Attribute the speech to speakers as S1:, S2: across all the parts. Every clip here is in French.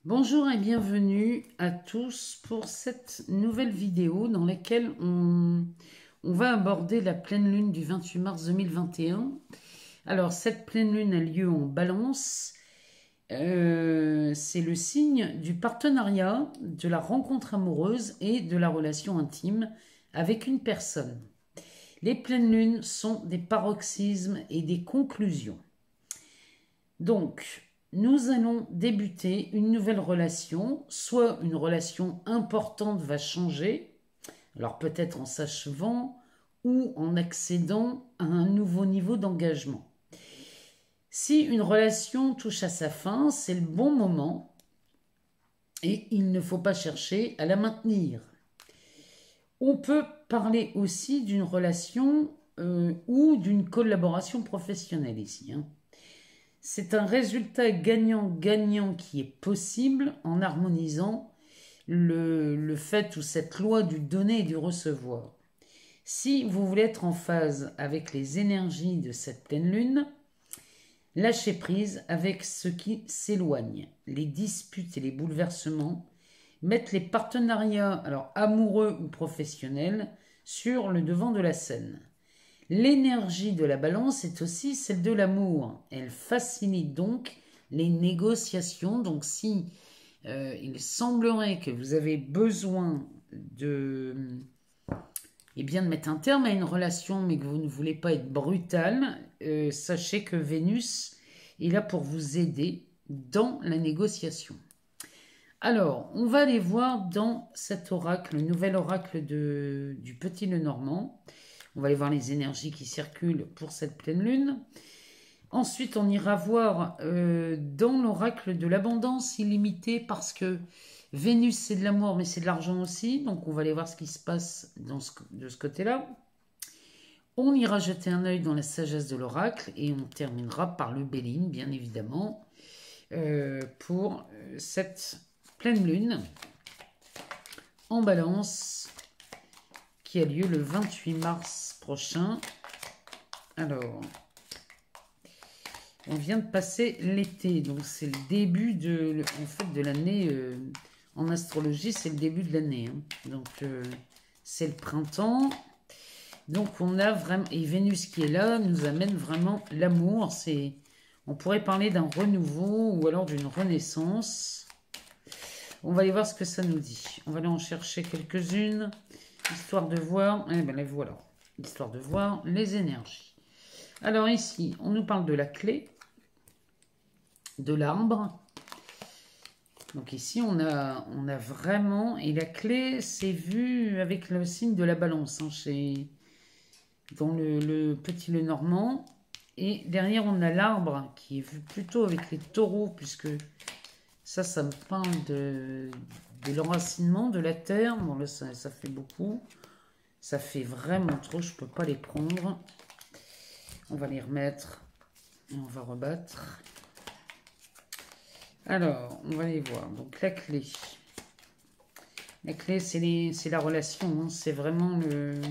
S1: Bonjour et bienvenue à tous pour cette nouvelle vidéo dans laquelle on va aborder la pleine lune du 28 mars 2021. Alors cette pleine lune a lieu en Balance. C'est le signe du partenariat, de la rencontre amoureuse et de la relation intime avec une personne. Les pleines lunes sont des paroxysmes et des conclusions. Donc, nous allons débuter une nouvelle relation, soit une relation importante va changer, alors peut-être en s'achevant ou en accédant à un nouveau niveau d'engagement. Si une relation touche à sa fin, c'est le bon moment et il ne faut pas chercher à la maintenir. On peut parler aussi d'une relation ou d'une collaboration professionnelle ici. C'est un résultat gagnant-gagnant qui est possible en harmonisant le fait ou cette loi du donner et du recevoir. Si vous voulez être en phase avec les énergies de cette pleine lune, lâchez prise avec ce qui s'éloigne. Les disputes et les bouleversements mettent les partenariats, alors amoureux ou professionnels, sur le devant de la scène. L'énergie de la balance est aussi celle de l'amour. Elle facilite donc les négociations. Donc si il semblerait que vous avez besoin de mettre un terme à une relation, mais que vous ne voulez pas être brutal, sachez que Vénus est là pour vous aider dans la négociation. Alors, on va aller voir dans cet oracle, le nouvel oracle du Petit Lenormand. On va aller voir les énergies qui circulent pour cette pleine lune. Ensuite, on ira voir dans l'oracle de l'abondance illimitée parce que Vénus, c'est de l'amour, mais c'est de l'argent aussi. Donc, on va aller voir ce qui se passe de ce côté-là. On ira jeter un œil dans la sagesse de l'oracle et on terminera par le Béline, bien évidemment, pour cette pleine lune en balance qui a lieu le 28 mars prochain. Alors, on vient de passer l'été, donc c'est le début de l'année. En astrologie, c'est le début de l'année. Donc, c'est le printemps. Donc, on a vraiment... Et Vénus qui est là nous amène vraiment l'amour. On pourrait parler d'un renouveau ou alors d'une renaissance. On va aller voir ce que ça nous dit. On va aller en chercher quelques-unes. Histoire de voir, eh bien les voilà, histoire de voir les énergies. Alors ici, on nous parle de la clé, de l'arbre. Donc ici, on a vraiment, et la clé, c'est vu avec le signe de la balance, dans le Petit Lenormand. Et derrière, on a l'arbre qui est vu plutôt avec les taureaux, puisque ça me parle de l'enracinement de la terre. Bon, là, ça fait beaucoup. Ça fait vraiment trop, je ne peux pas les prendre. On va les remettre et on va rebattre. Alors, on va les voir. Donc, la clé. La clé, c'est la relation. C'est vraiment le...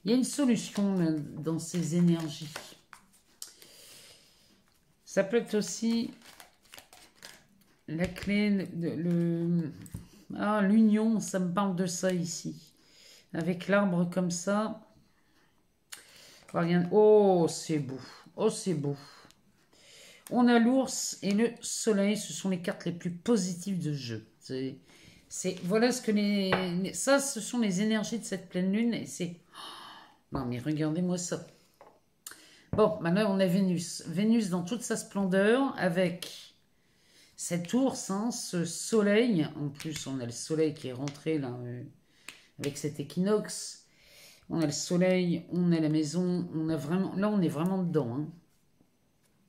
S1: Il y a une solution là, dans ces énergies. Ça peut être aussi... La clé, l'union, ça me parle de ça ici. Avec l'arbre comme ça. Oh, c'est beau. Oh, c'est beau. On a l'ours et le soleil. Ce sont les cartes les plus positives de jeu. Voilà ce que ça, ce sont les énergies de cette pleine lune. Et c'est... Non, mais regardez-moi ça. Bon, maintenant, on a Vénus. Vénus dans toute sa splendeur avec... Cet ours, ce soleil, en plus on a le soleil qui est rentré là, avec cet équinoxe. On a le soleil, on a la maison, on a vraiment, là on est vraiment dedans.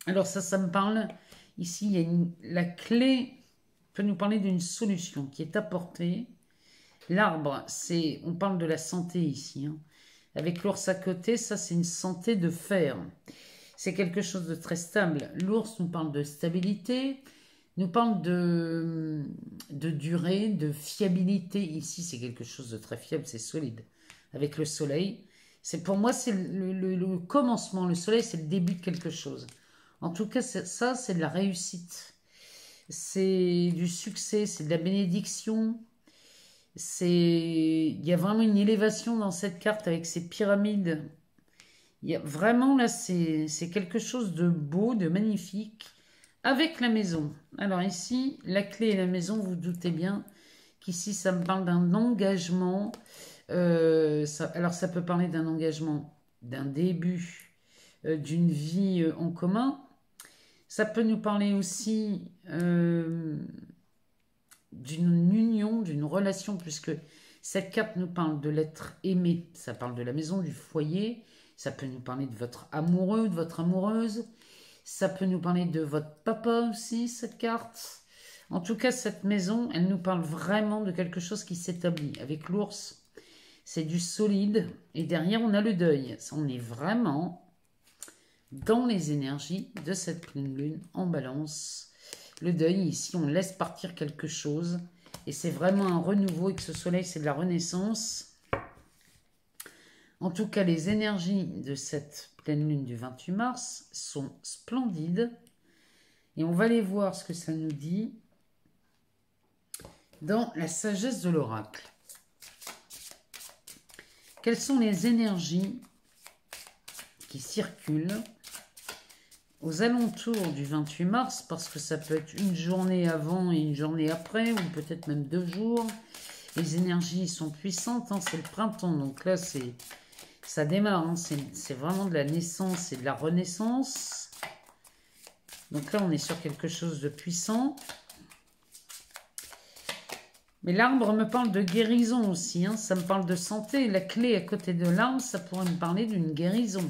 S1: Alors ça me parle, ici il y a la clé peut nous parler d'une solution qui est apportée. L'arbre, on parle de la santé ici. Avec l'ours à côté, ça c'est une santé de fer. C'est quelque chose de très stable. L'ours nous parle de stabilité, nous parle de durée, de fiabilité. Ici, c'est quelque chose de très fiable, c'est solide. Avec le soleil, pour moi, c'est le commencement. Le soleil, c'est le début de quelque chose. En tout cas, ça, c'est de la réussite. c'est du succès, c'est de la bénédiction. Il y a vraiment une élévation dans cette carte avec ces pyramides. Il y a vraiment là, c'est quelque chose de beau, de magnifique, avec la maison. Alors ici, la clé et la maison, vous doutez bien qu'ici, ça me parle d'un engagement. Alors ça peut parler d'un engagement, d'un début, d'une vie en commun. Ça peut nous parler aussi d'une union, d'une relation, puisque cette carte nous parle de l'être aimé. Ça parle de la maison, du foyer. Ça peut nous parler de votre amoureux, de votre amoureuse. Ça peut nous parler de votre papa aussi, cette carte. En tout cas, cette maison, elle nous parle vraiment de quelque chose qui s'établit. Avec l'ours, c'est du solide. Et derrière, on a le deuil. On est vraiment dans les énergies de cette pleine lune en balance. Le deuil, ici, on laisse partir quelque chose. Et c'est vraiment un renouveau. Et que ce soleil, c'est de la renaissance. En tout cas, les énergies de cette pleine lune du 28 mars sont splendides. Et on va aller voir ce que ça nous dit dans la sagesse de l'oracle. Quelles sont les énergies qui circulent aux alentours du 28 mars, parce que ça peut être une journée avant et une journée après, ou peut-être même 2 jours. Les énergies sont puissantes, hein, c'est le printemps, donc là ça démarre, hein, c'est vraiment de la naissance et de la renaissance. Donc là on est sur quelque chose de puissant. Mais l'arbre me parle de guérison aussi, hein. Ça me parle de santé. La clé à côté de l'arbre, ça pourrait me parler d'une guérison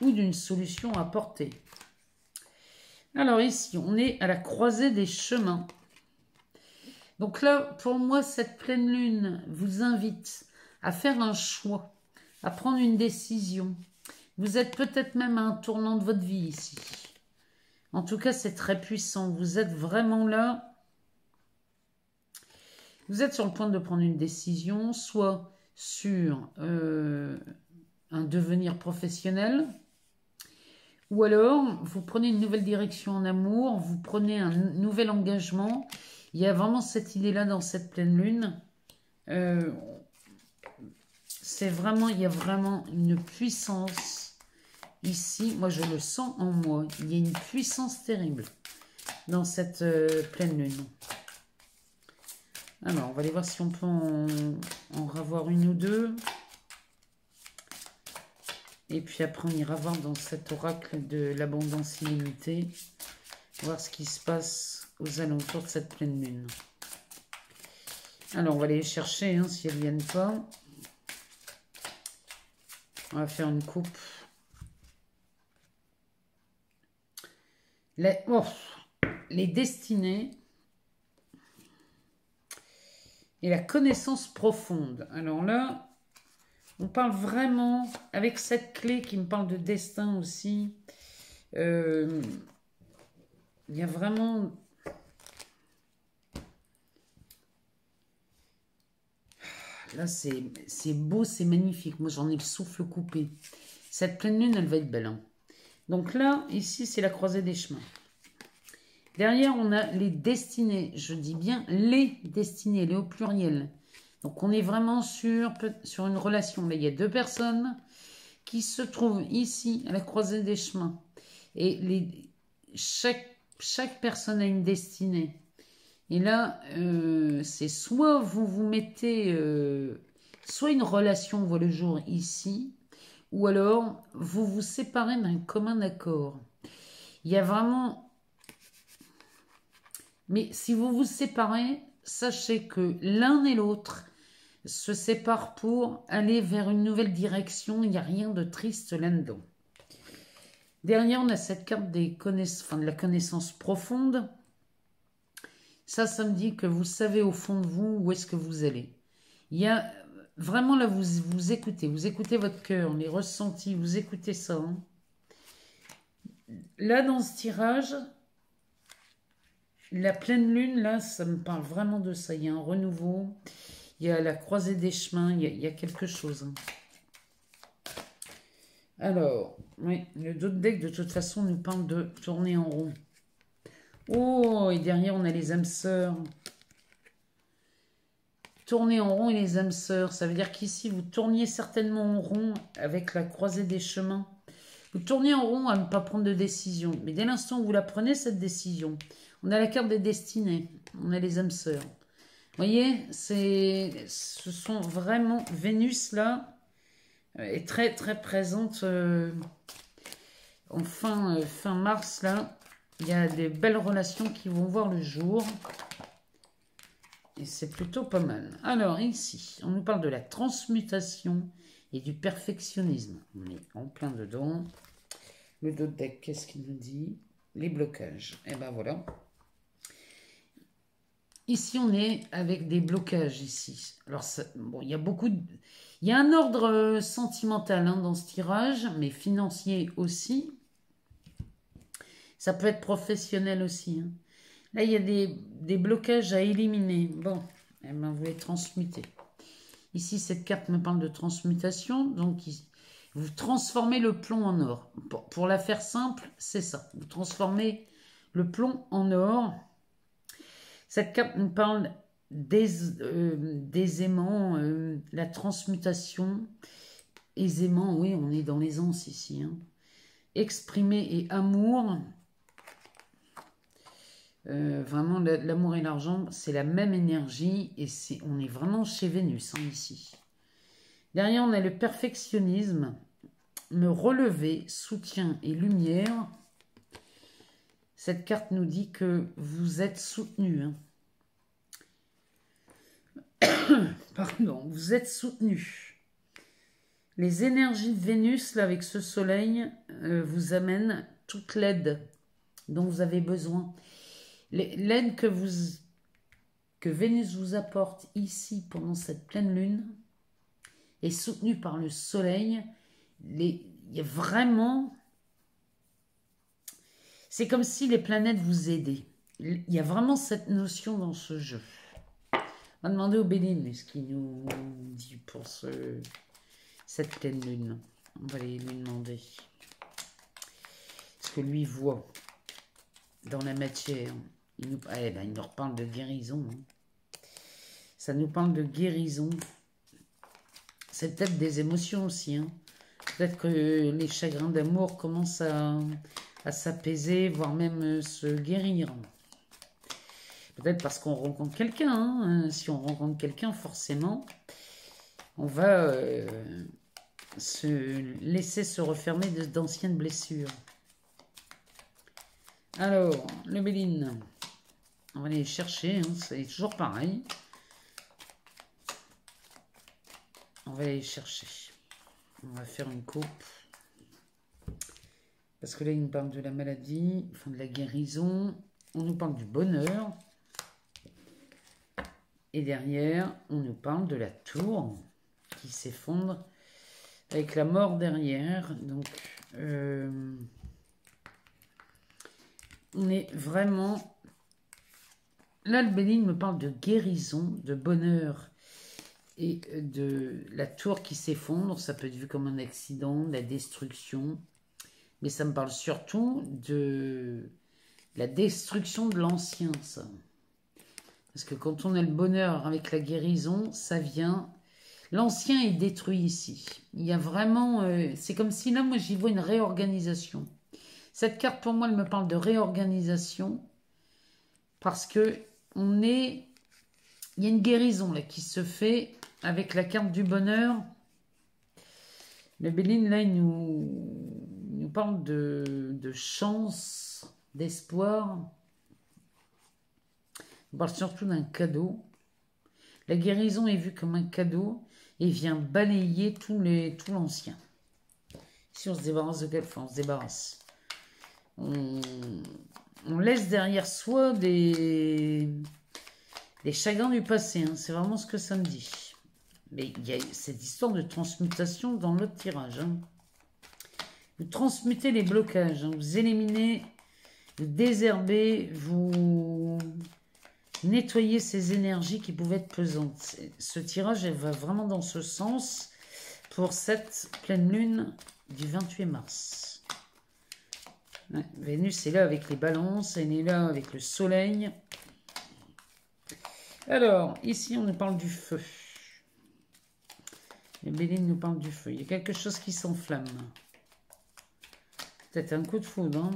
S1: ou d'une solution à apporter. Alors ici, on est à la croisée des chemins. Donc là, pour moi, cette pleine lune vous invite à faire un choix, à prendre une décision. Vous êtes peut-être même à un tournant de votre vie ici. En tout cas, c'est très puissant. Vous êtes vraiment là. Vous êtes sur le point de prendre une décision, soit sur un devenir professionnel, ou alors vous prenez une nouvelle direction en amour, vous prenez un nouvel engagement. Il y a vraiment cette idée-là dans cette pleine lune. C'est vraiment, il y a vraiment une puissance ici. Moi, je le sens en moi. Il y a une puissance terrible dans cette pleine lune. Alors, on va aller voir si on peut en revoir une ou deux. Et puis après, on ira voir dans cet oracle de l'abondance illimitée, voir ce qui se passe aux alentours de cette pleine lune. Alors, on va aller chercher, hein, si elles ne viennent pas. On va faire une coupe. Les destinées et la connaissance profonde. Alors là, on parle vraiment, avec cette clé qui me parle de destin aussi, il y a vraiment... Là, c'est beau, c'est magnifique. Moi, j'en ai le souffle coupé. Cette pleine lune, elle va être belle, hein. Donc là, ici, c'est la croisée des chemins. Derrière, on a les destinées. Je dis bien les destinées, les au pluriel. Donc, on est vraiment sur une relation. Là, il y a deux personnes qui se trouvent ici, à la croisée des chemins. Et chaque personne a une destinée. Et là, c'est soit vous vous mettez... soit une relation voit le jour ici, ou alors vous vous séparez d'un commun accord. Il y a vraiment... Mais si vous vous séparez, sachez que l'un et l'autre se séparent pour aller vers une nouvelle direction. Il n'y a rien de triste là-dedans. Derrière, on a cette carte de la connaissance profonde. Ça me dit que vous savez au fond de vous où est-ce que vous allez. Il y a vraiment là, vous écoutez votre cœur, les ressentis, vous écoutez ça. Hein. Là, dans ce tirage, la pleine lune, là, ça me parle vraiment de ça. Il y a un renouveau, il y a la croisée des chemins, il y a quelque chose. Hein. Alors, oui, le dos de deck, de toute façon, nous parle de tourner en rond. Oh, et derrière, on a les âmes sœurs. Tourner en rond et les âmes sœurs. Ça veut dire qu'ici, vous tourniez certainement en rond avec la croisée des chemins. Vous tournez en rond à ne pas prendre de décision. Mais dès l'instant où vous la prenez, cette décision, on a la carte des destinées. On a les âmes sœurs. Vous voyez, ce sont vraiment... Vénus, là, est très, très présente en fin mars, là. Il y a des belles relations qui vont voir le jour. Et c'est plutôt pas mal. Alors, ici, on nous parle de la transmutation et du perfectionnisme. On est en plein dedans. Le dos de deck, qu'est-ce qu'il nous dit? Les blocages. Et ben voilà. Ici, on est avec des blocages, ici. Alors, bon, il y a beaucoup de... Il y a un ordre sentimental hein, dans ce tirage, mais financier aussi. Ça peut être professionnel aussi. Hein. Là, il y a des blocages à éliminer. Bon, eh ben, vous les transmutez. Ici, cette carte me parle de transmutation. Donc, vous transformez le plomb en or. Pour la faire simple, c'est ça. Vous transformez le plomb en or. Cette carte nous parle d'aisément, la transmutation. Aisément, oui, on est dans l'aisance ici. Hein. Exprimer et amour. Vraiment, l'amour et l'argent, c'est la même énergie et on est vraiment chez Vénus hein, ici. Derrière, on a le perfectionnisme, me relever, soutien et lumière. Cette carte nous dit que vous êtes soutenu. Hein. Pardon, vous êtes soutenu. Les énergies de Vénus, là, avec ce soleil, vous amènent toute l'aide dont vous avez besoin. L'aide que Vénus vous apporte ici pendant cette pleine lune est soutenue par le soleil. Il y a vraiment... C'est comme si les planètes vous aidaient. Il y a vraiment cette notion dans ce jeu. On va demander au Béline ce qu'il nous dit pour cette pleine lune. On va lui demander. Ce que lui voit dans la matière. Il nous reparle de guérison. Hein. Ça nous parle de guérison. C'est peut-être des émotions aussi. Hein. Peut-être que les chagrins d'amour commencent à s'apaiser, voire même se guérir. Peut-être parce qu'on rencontre quelqu'un. Hein. Si on rencontre quelqu'un, forcément, on va se laisser se refermer d'anciennes blessures. Alors, le Béline. On va aller les chercher, hein, c'est toujours pareil. On va aller les chercher. On va faire une coupe. Parce que là, il nous parle de la maladie, enfin de la guérison. On nous parle du bonheur. Et derrière, on nous parle de la tour qui s'effondre avec la mort derrière. Donc, on est vraiment... Là, le Béline me parle de guérison, de bonheur et de la tour qui s'effondre. Ça peut être vu comme un accident, de la destruction. Mais ça me parle surtout de la destruction de l'ancien, ça. Parce que quand on a le bonheur avec la guérison, ça vient... L'ancien est détruit ici. Il y a vraiment... c'est comme si là, moi, j'y vois une réorganisation. Cette carte, pour moi, elle me parle de réorganisation. Parce que il y a une guérison là qui se fait avec la carte du bonheur. Le Béline, là, il nous parle de chance, d'espoir. Il parle surtout d'un cadeau. La guérison est vue comme un cadeau et vient balayer tout l'ancien. Si on se débarrasse de quelque chose, on se débarrasse. On laisse derrière soi des chagrins du passé. Hein. C'est vraiment ce que ça me dit. Mais il y a cette histoire de transmutation dans l'autre tirage. Hein. Vous transmutez les blocages. Hein. Vous éliminez, vous désherbez, vous nettoyez ces énergies qui pouvaient être pesantes. Ce tirage, elle va vraiment dans ce sens pour cette pleine lune du 28 mars. Ouais, Vénus est là avec les balances, elle est là avec le soleil. Alors, ici, on nous parle du feu. Et Béline nous parle du feu. Il y a quelque chose qui s'enflamme. Peut-être un coup de foudre. Hein.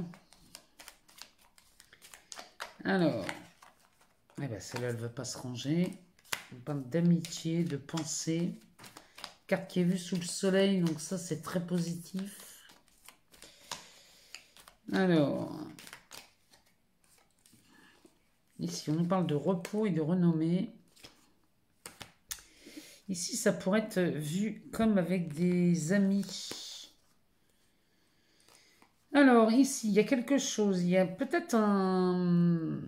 S1: Alors, eh ben, celle-là, elle ne veut pas se ranger. On parle d'amitié, de pensée. Carte qui est vue sous le soleil, donc ça, c'est très positif. Alors, ici, on nous parle de repos et de renommée. Ici, ça pourrait être vu comme avec des amis. Alors, ici, il y a quelque chose. Il y a peut-être un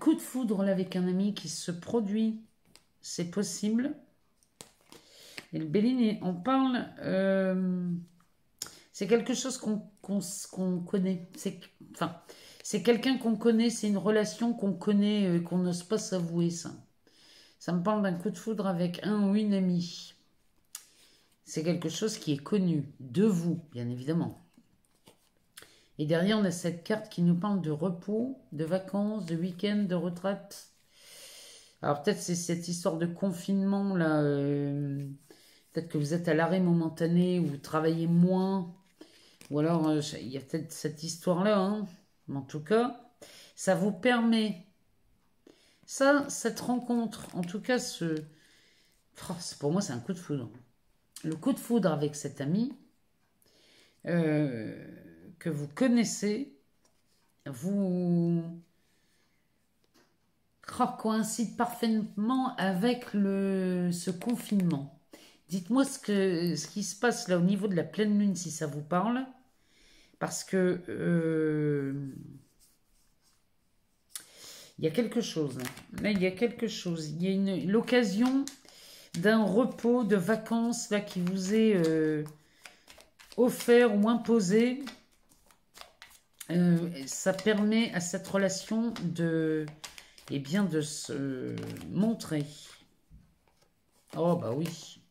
S1: coup de foudre là, avec un ami qui se produit. C'est possible. Et le Béline, on parle... c'est quelque chose qu'on connaît. C'est quelqu'un qu'on connaît. C'est une relation qu'on connaît, qu'on n'ose pas s'avouer, ça. Ça me parle d'un coup de foudre avec un ou une amie. C'est quelque chose qui est connu de vous, bien évidemment. Et derrière, on a cette carte qui nous parle de repos, de vacances, de week-end, de retraite. Alors peut-être c'est cette histoire de confinement, là. Peut-être que vous êtes à l'arrêt momentané ou vous travaillez moins. Ou alors, il y a peut-être cette histoire-là. Hein. Mais en tout cas, ça vous permet... Ça, cette rencontre, en tout cas, pour moi, c'est un coup de foudre. Le coup de foudre avec cet ami que vous connaissez, vous coïncide parfaitement avec ce confinement. Dites-moi ce qui se passe là au niveau de la pleine lune, si ça vous parle. Parce que il y a quelque chose. Là, il y a quelque chose. Il y a l'occasion d'un repos, de vacances là qui vous est offert ou imposé. Ça permet à cette relation de se montrer. Oh bah oui.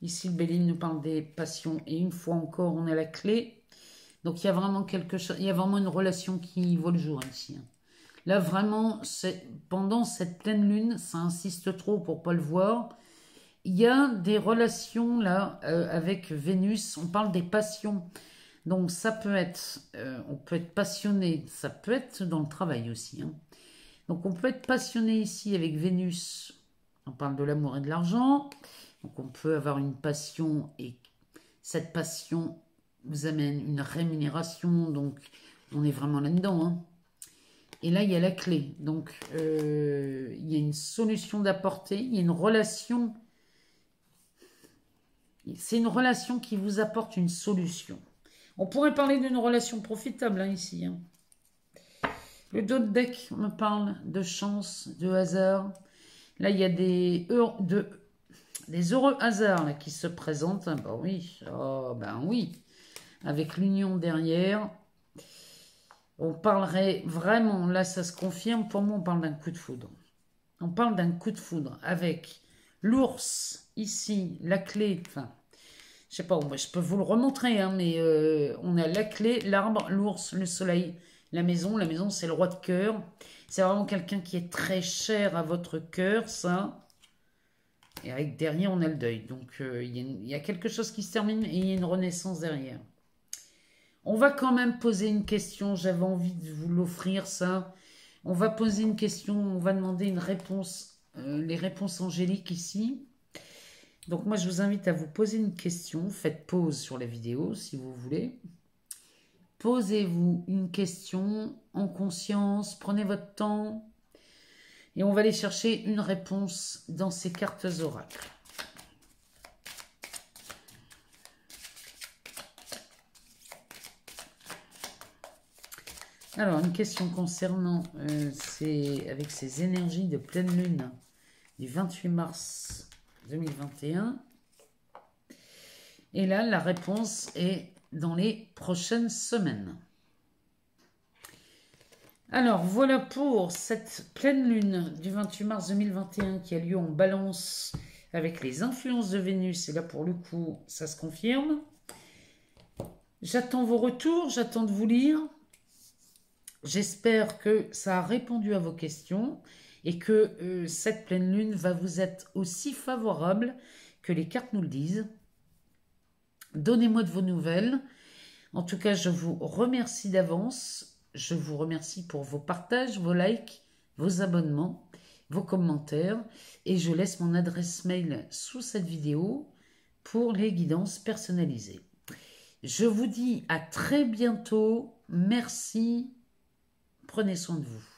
S1: Ici, le Béline nous parle des passions. Et une fois encore, on a la clé. Donc, il y a vraiment quelque chose. Il y a vraiment une relation qui voit le jour ici. Là, vraiment, pendant cette pleine lune, ça insiste trop pour ne pas le voir. Il y a des relations, là, avec Vénus. On parle des passions. Donc, ça peut être... on peut être passionné. Ça peut être dans le travail aussi. Hein. Donc, on peut être passionné ici avec Vénus. On parle de l'amour et de l'argent. Donc, on peut avoir une passion et cette passion vous amène une rémunération. Donc, on est vraiment là-dedans. Hein. Et là, il y a la clé. Donc, il y a une solution d'apporter. Il y a une relation. C'est une relation qui vous apporte une solution. On pourrait parler d'une relation profitable hein, ici. Hein. Le dos de deck me parle de chance, de hasard. Là, il y a des heureux hasards là, qui se présentent. Ben oui, oh, ben oui. Avec l'union derrière. On parlerait vraiment, là ça se confirme, pour moi on parle d'un coup de foudre. On parle d'un coup de foudre avec l'ours, ici, la clé, enfin, je sais pas, je peux vous le remontrer, hein, mais on a la clé, l'arbre, l'ours, le soleil, la maison c'est le roi de cœur. C'est vraiment quelqu'un qui est très cher à votre cœur, ça. Et avec derrière on a le deuil, donc il y a quelque chose qui se termine et il y a une renaissance derrière. On va quand même poser une question, j'avais envie de vous l'offrir ça. On va poser une question, on va demander une réponse, les réponses angéliques ici. Donc moi je vous invite à vous poser une question, faites pause sur la vidéo si vous voulez. Posez-vous une question en conscience, prenez votre temps et on va aller chercher une réponse dans ces cartes oracles. Alors, une question concernant, avec ces énergies de pleine lune du 28 mars 2021. Et là, la réponse est dans les prochaines semaines. Alors, voilà pour cette pleine lune du 28 mars 2021 qui a lieu en Balance avec les influences de Vénus. Et là, pour le coup, ça se confirme. J'attends vos retours, j'attends de vous lire. J'espère que ça a répondu à vos questions et que cette pleine lune va vous être aussi favorable que les cartes nous le disent. Donnez-moi de vos nouvelles. En tout cas, je vous remercie d'avance. Je vous remercie pour vos partages, vos likes, vos abonnements, vos commentaires. Et je laisse mon adresse mail sous cette vidéo pour les guidances personnalisées. Je vous dis à très bientôt. Merci. Prenez soin de vous.